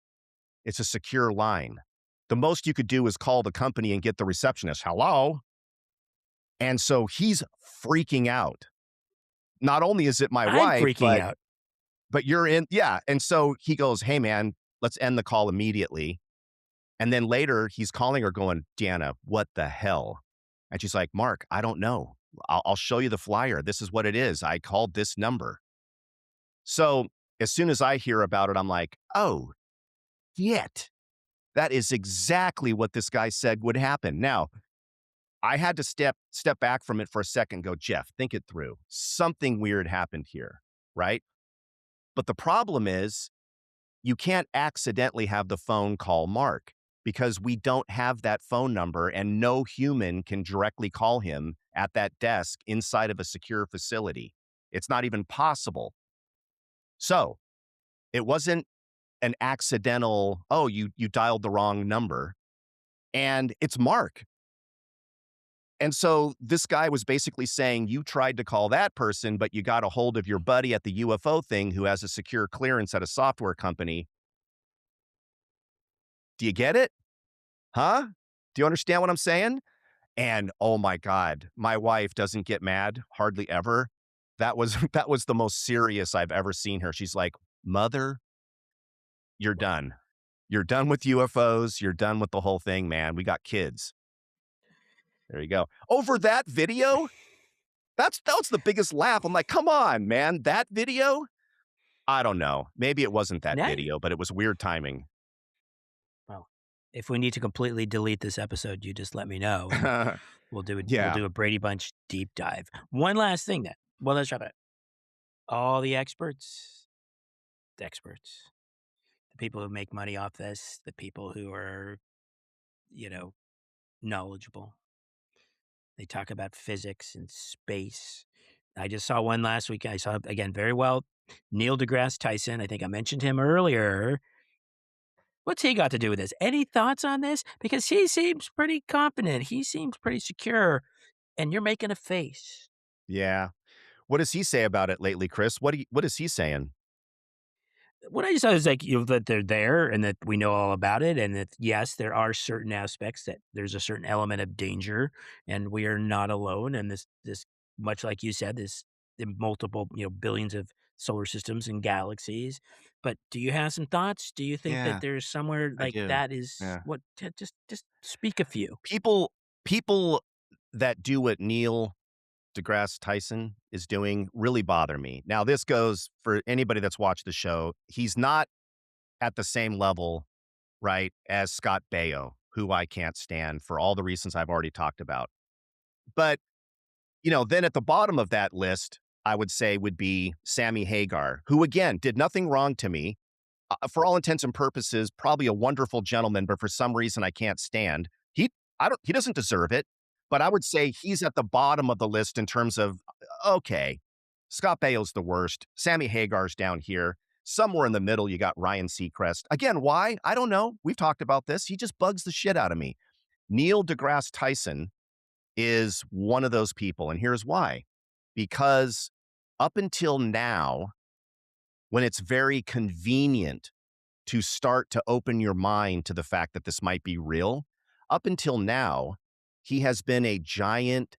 It's a secure line. The most you could do is call the company and get the receptionist, "Hello?" And so he's freaking out. Not only is it my I'm wife, freaking but out. you're in, yeah, and so he goes, "Hey, man, let's end the call immediately." And then later, he's calling her going, "Deanna, what the hell?" And she's like, "Mark, I don't know. I'll show you the flyer. This is what it is. I called this number." So as soon as I hear about it, I'm like, "Oh, yet. That is exactly what this guy said would happen." Now, I had to step back from it for a second, go, Jeff, think it through. Something weird happened here, right? But the problem is you can't accidentally have the phone call Mark because we don't have that phone number and no human can directly call him at that desk inside of a secure facility. It's not even possible. So it wasn't an accidental, oh, you dialed the wrong number. And it's Mark. And so this guy was basically saying, you tried to call that person, but you got a hold of your buddy at the UFO thing who has a secure clearance at a software company. Do you get it? Huh? Do you understand what I'm saying? And oh my God, my wife doesn't get mad hardly ever. That was that was the most serious I've ever seen her. She's like, "Mother, you're done. You're done with UFOs. You're done with the whole thing, man. We got kids." There you go. Over that video? That was the biggest laugh. I'm like, "Come on, man. That video?" I don't know. Maybe it wasn't that Now, video, but it was weird timing. well, if we need to completely delete this episode, you just let me know, and we'll Yeah. do a Brady Bunch deep dive. One last thing then. Well, let's try that. All the experts, the people who make money off this, the people who are, you know, knowledgeable. They talk about physics and space. I just saw one last week. I saw again very well Neil deGrasse Tyson. I think I mentioned him earlier. What's he got to do with this? Any thoughts on this? Because he seems pretty confident. He seems pretty secure, and you're making a face. Yeah. What does he say about it lately, Chris? What is he saying? What I just thought is like, that they're there and that we know all about it, and that yes, there are certain aspects that there's a certain element of danger, and we are not alone. And this much like you said, this in multiple billions of solar systems and galaxies. But do you have some thoughts? Do you think that Yeah, there's somewhere I like do. that is Yeah. what? Just speak a few. People that do what Neil deGrasse Tyson is doing really bother me. Now, this goes for anybody that's watched the show. He's not at the same level, right, as Scott Baio, who I can't stand for all the reasons I've already talked about. But, then at the bottom of that list, I would say would be Sammy Hagar, who again did nothing wrong to me. For all intents and purposes, probably a wonderful gentleman, but for some reason I can't stand. He doesn't deserve it, but I would say he's at the bottom of the list in terms of okay, Scott Baio's the worst. Sammy Hagar's down here. Somewhere in the middle, you got Ryan Seacrest. Again, why? I don't know. We've talked about this. He just bugs the shit out of me. Neil deGrasse Tyson is one of those people, and here's why. Because up until now, when it's very convenient to start to open your mind to the fact that this might be real. Up until now, he has been a giant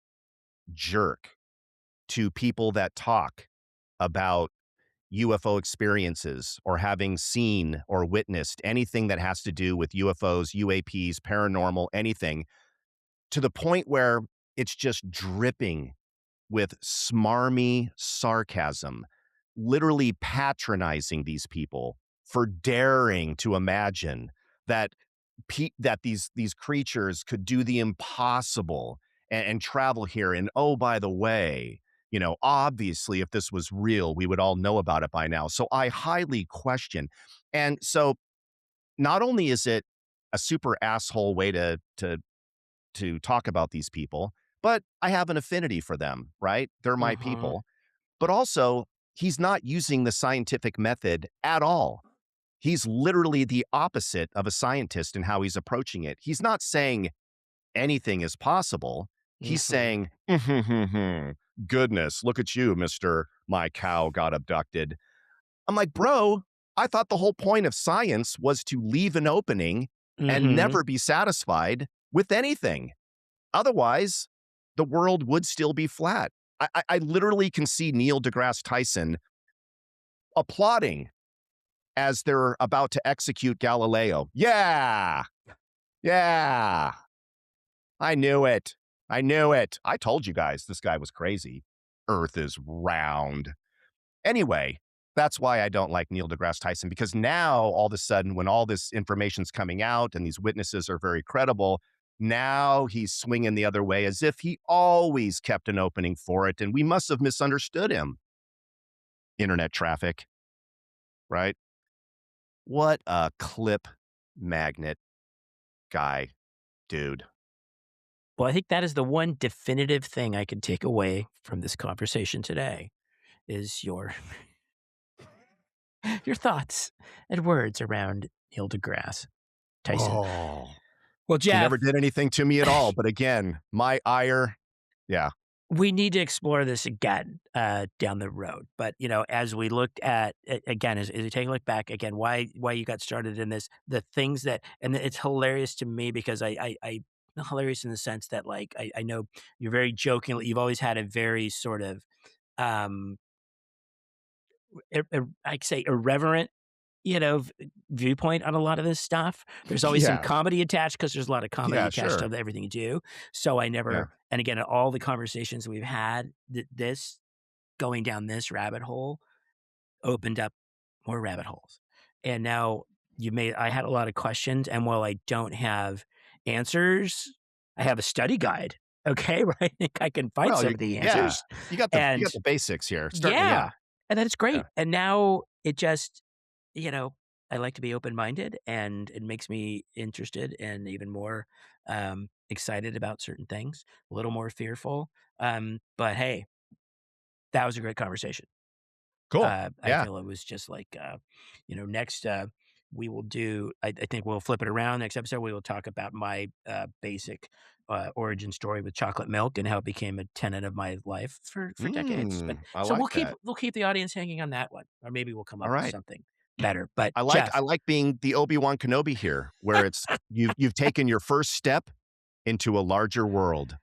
jerk to people that talk about UFO experiences or having seen or witnessed anything that has to do with UFOs, UAPs, paranormal, anything, to the point where it's just dripping with smarmy sarcasm, literally patronizing these people for daring to imagine that that these creatures could do the impossible and travel here. And oh, by the way, obviously, if this was real, we would all know about it by now. So I highly question. And so not only is it a super asshole way to talk about these people, but I have an affinity for them, right? They're my Uh-huh. people. But also, he's not using the scientific method at all. He's literally the opposite of a scientist in how he's approaching it. He's not saying anything is possible. He's Mhm. saying, goodness, look at you, Mr. My cow got abducted. I'm like, bro, I thought the whole point of science was to leave an opening and Mhm. never be satisfied with anything. Otherwise, the world would still be flat. I literally can see Neil deGrasse Tyson applauding as they're about to execute Galileo. Yeah, yeah, I knew it. I knew it. I told you guys this guy was crazy. Earth is round. Anyway, that's why I don't like Neil deGrasse Tyson, because now all of a sudden, when all this information's coming out and these witnesses are very credible, Now he's swinging the other way as if he always kept an opening for it, and we must have misunderstood him. Internet traffic, right? What a clip magnet guy, dude. Well, I think that is the one definitive thing I can take away from this conversation today is your your thoughts and words around Neil deGrasse Tyson. Oh, Well, he never Jeff, did anything to me at all. But again, my ire, yeah. we need to explore this again down the road. But as we looked at again, as we take a look back again, why you got started in this, the things that, and it's hilarious to me because I not hilarious in the sense that like I know you're very joking. You've always had a very sort of um, I'd say irreverent viewpoint on a lot of this stuff. There's always some Yeah. comedy attached because there's a lot of comedy Yeah, attached sure. to everything you do. So I Yeah. never, and again, all the conversations we've had, this going down this rabbit hole opened up more rabbit holes. And now I had a lot of questions. And while I don't have answers, I have a study guide. Okay. Where I think I can find Well, some you of the yeah. answers. You And got the basics here. Certainly, yeah. yeah. And then it's Yeah. great. And now it just, you know, I like to be open-minded, and it makes me interested and even more, excited about certain things, a little more fearful, but hey, that was a great conversation. Cool. I Yeah. feel it was just like, next, we will do I think we'll flip it around. Next episode, we will talk about my, basic, origin story with chocolate milk and how it became a tenet of my life for decades, but I so like that. we'll keep the audience hanging on that one, or maybe we'll come All up with right. something better, but I Jeff, like being the Obi-Wan Kenobi here, where it's you've taken your first step into a larger world,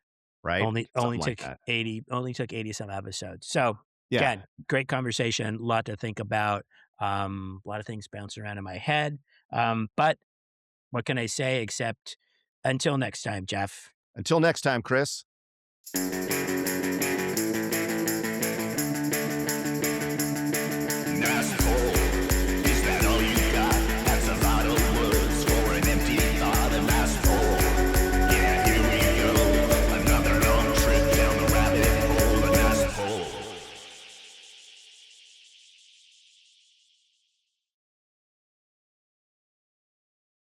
right? only Something like took that. 80 some episodes. So, Yeah. again, great conversation, a lot to think about, a lot of things bouncing around in my head, but what can I say except until next time, Jeff? Until next time, Chris. NASCAR.